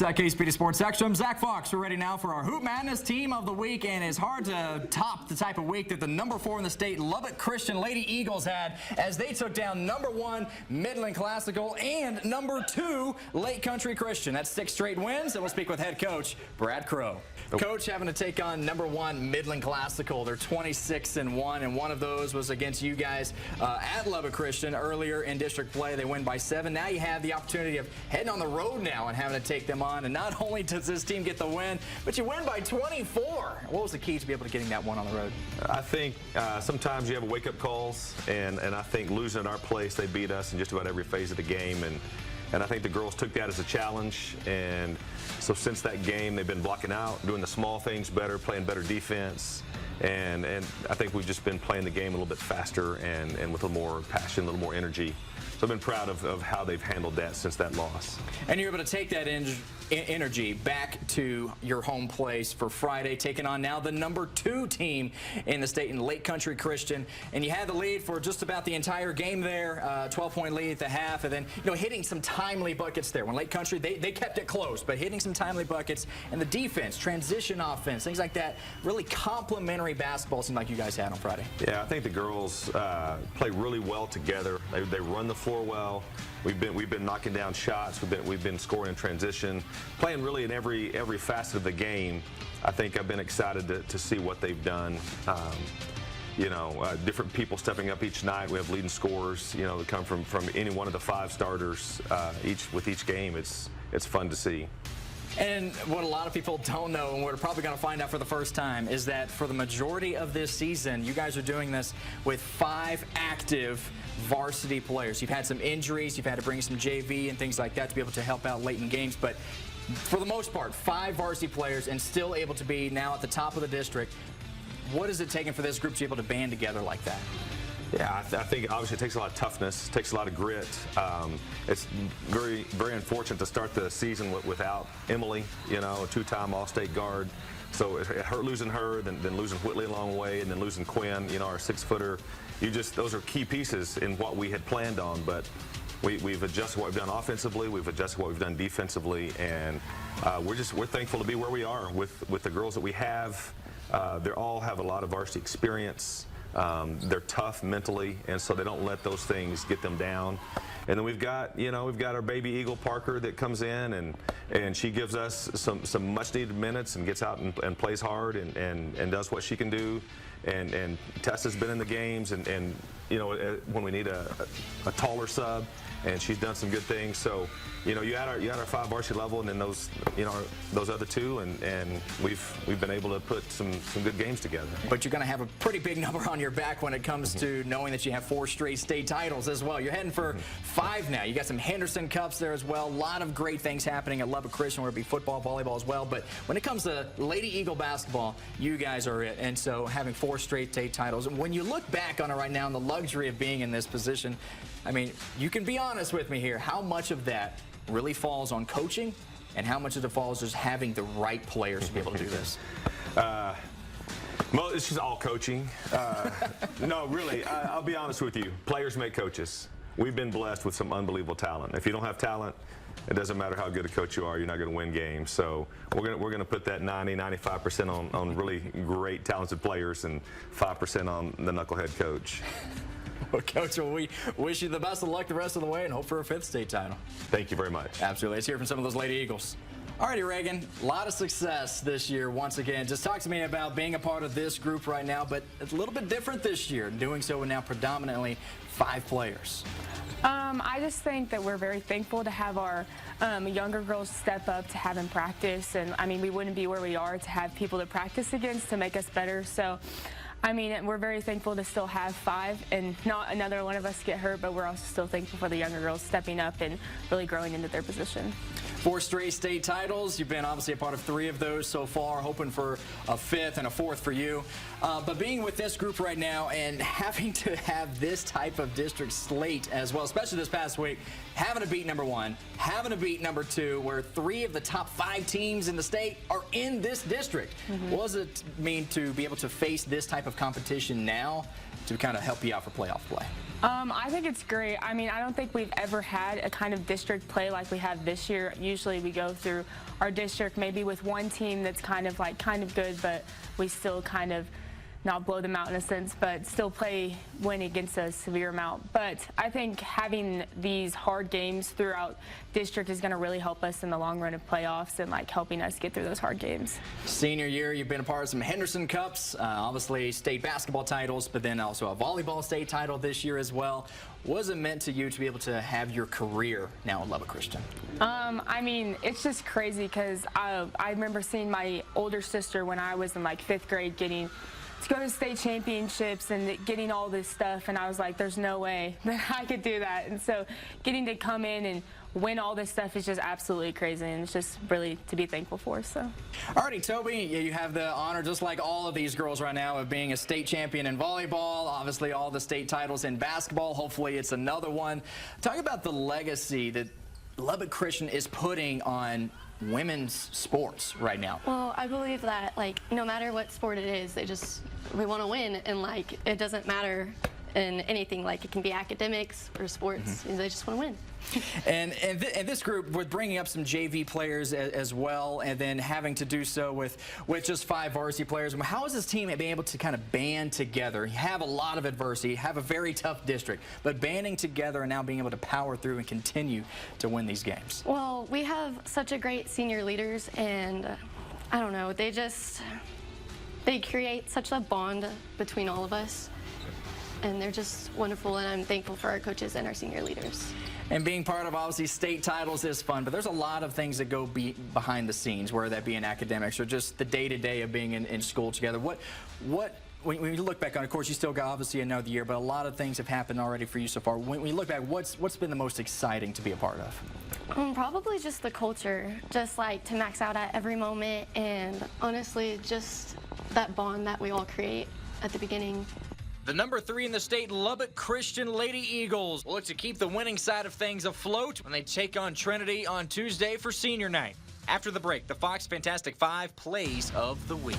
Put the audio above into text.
Zach KSPD Sports Extra. I'm Zach Fox. We're ready now for our Hoop Madness Team of the Week, and it's hard to top the type of week that the number 4 in the state Lubbock Christian Lady Eagles had as they took down number 1 Midland Classical and number 2 Lake Country Christian. That's 6 straight wins, and we'll speak with head coach Brad Crow. Coach having to take on number 1 Midland Classical. They're 26-1, and one of those was against you guys at Lubbock Christian earlier in district play. They win by 7. Now you have the opportunity of heading on the road now and having to take them on. And not only does this team get the win, but you win by 24. What was the key to be able to getting that one on the road? I think sometimes you have wake-up calls, and I think losing at our place, they beat us in just about every phase of the game. And I think the girls took that as a challenge, and so since that game, they've been blocking out, doing the small things better, playing better defense, and I think we've just been playing the game a little bit faster and with a little more passion, a little more energy. So I've been proud of how they've handled that since that loss. And you're able to take that energy back to your home place for Friday, taking on now the number 2 team in the state in Lake Country Christian. And you had the lead for just about the entire game there, 12-point lead at the half, and then hitting some timely buckets there. When Lake Country, they kept it close, but hitting some timely buckets, and the defense, transition offense, things like that, really complimentary basketball seemed like you guys had on Friday. Yeah, I think the girls play really well together. They run the floor well. We've been knocking down shots. We've been scoring in transition, playing really in every facet of the game. I think I've been excited to see what they've done. Different people stepping up each night. We have leading scorers, that come from any one of the 5 starters with each game. It's fun to see. And what a lot of people don't know, and we're probably going to find out for the first time, is that for the majority of this season, you guys are doing this with 5 active varsity players. You've had some injuries, you've had to bring some JV and things like that to be able to help out late in games, but for the most part, 5 varsity players and still able to be now at the top of the district. What is it taking for this group to be able to band together like that? Yeah, I think obviously it takes a lot of toughness, it takes a lot of grit. It's very, very unfortunate to start the season without Emily, a 2-time All-State guard. So it hurt losing her, then losing Whitley along the way, and then losing Quinn, our 6-footer. Those are key pieces in what we had planned on, but we've adjusted what we've done offensively, we've adjusted what we've done defensively, and we're thankful to be where we are with the girls that we have. They all have a lot of varsity experience. They're tough mentally, and so they don't let those things get them down. And then we've got our baby Eagle Parker that comes in, and she gives us some much needed minutes and gets out and plays hard and does what she can do. And Tessa's been in the games, and when we need a taller sub, and she's done some good things. So you had our 5 varsity level, and then those other 2, and we've been able to put some good games together. But you're going to have a pretty big number on your back when it comes to knowing that you have 4 straight state titles as well. You're heading for 5 now. You got some Henderson Cups there as well. A lot of great things happening at Lubbock Christian, where it be football, volleyball as well. But when it comes to Lady Eagle basketball, you guys are it. And so having 4 straight state titles, and when you look back on it right now and the luxury of being in this position, I mean, you can be honest with me here. How much of that really falls on coaching, and how much of it falls just having the right players to be able to do this? Well, it's just all coaching. No, really, I'll be honest with you. Players make coaches. We've been blessed with some unbelievable talent. If you don't have talent, it doesn't matter how good a coach you are, you're not going to win games. So we're going to put that 90-95% on really great, talented players, and 5% on the knucklehead coach. Well, Coach, we wish you the best of luck the rest of the way and hope for a 5th state title. Thank you very much. Absolutely. Let's hear from some of those Lady Eagles. All righty, Reagan, a lot of success this year once again. Just talk to me about being a part of this group right now, but it's a little bit different this year, doing so with now predominantly 5 players. I just think that we're very thankful to have our younger girls step up to have in practice. And, I mean, we wouldn't be where we are to have people to practice against to make us better. So, I mean, we're very thankful to still have 5 and not another one of us get hurt, but we're also still thankful for the younger girls stepping up and really growing into their position. 4 straight state titles. You've been obviously a part of 3 of those so far, hoping for a 5th and a 4th for you. But being with this group right now and having to have this type of district slate as well, especially this past week, having to beat number 1, having to beat number 2, where 3 of the top 5 teams in the state are in this district. What does it mean to be able to face this type of competition now to kind of help you out for playoff play? I think it's great. I mean, I don't think we've ever had a kind of district play like we have this year. Usually we go through our district maybe with one team that's kind of good, but we still kind of not blow them out in a sense, but still win against a severe amount. But I think having these hard games throughout district is going to really help us in the long run of playoffs and helping us get through those hard games. Senior year, you've been a part of some Henderson Cups, obviously state basketball titles, but then also a volleyball state title this year as well. What has it meant to you to be able to have your career now in Lubbock Christian? I mean, it's just crazy because I remember seeing my older sister when I was in 5th grade getting to go to state championships and getting all this stuff, and I was like, there's no way that I could do that. And so getting to come in and win all this stuff is just absolutely crazy, and it's just really to be thankful for. So, alrighty, Toby, you have the honor, just like all of these girls right now, of being a state champion in volleyball, obviously all the state titles in basketball. Hopefully it's another one. Talk about the legacy that Lubbock Christian is putting on women's sports right now. Well, I believe that no matter what sport it is, we want to win, and it doesn't matter in anything. It can be academics or sports. They just want to win. And this group, with bringing up some JV players as well, and then having to do so with just 5 varsity players, how is this team being able to kind of band together? You have a lot of adversity, have a very tough district, but banding together and now being able to power through and continue to win these games? Well, we have such a great senior leaders, and I don't know, they create such a bond between all of us, and they're just wonderful, and I'm thankful for our coaches and our senior leaders. And being part of, obviously, state titles is fun, but there's a lot of things that go behind the scenes, whether that be in academics or just the day-to-day of being in school together. When you look back on, of course, you still got obviously another year, but a lot of things have happened already for you so far. When you look back, what's been the most exciting to be a part of? Probably just the culture, just to max out at every moment, and honestly, just that bond that we all create at the beginning. The number 3 in the state, Lubbock Christian Lady Eagles, will look to keep the winning side of things afloat when they take on Trinity on Tuesday for senior night. After the break, the Fox Fantastic 5 plays of the week.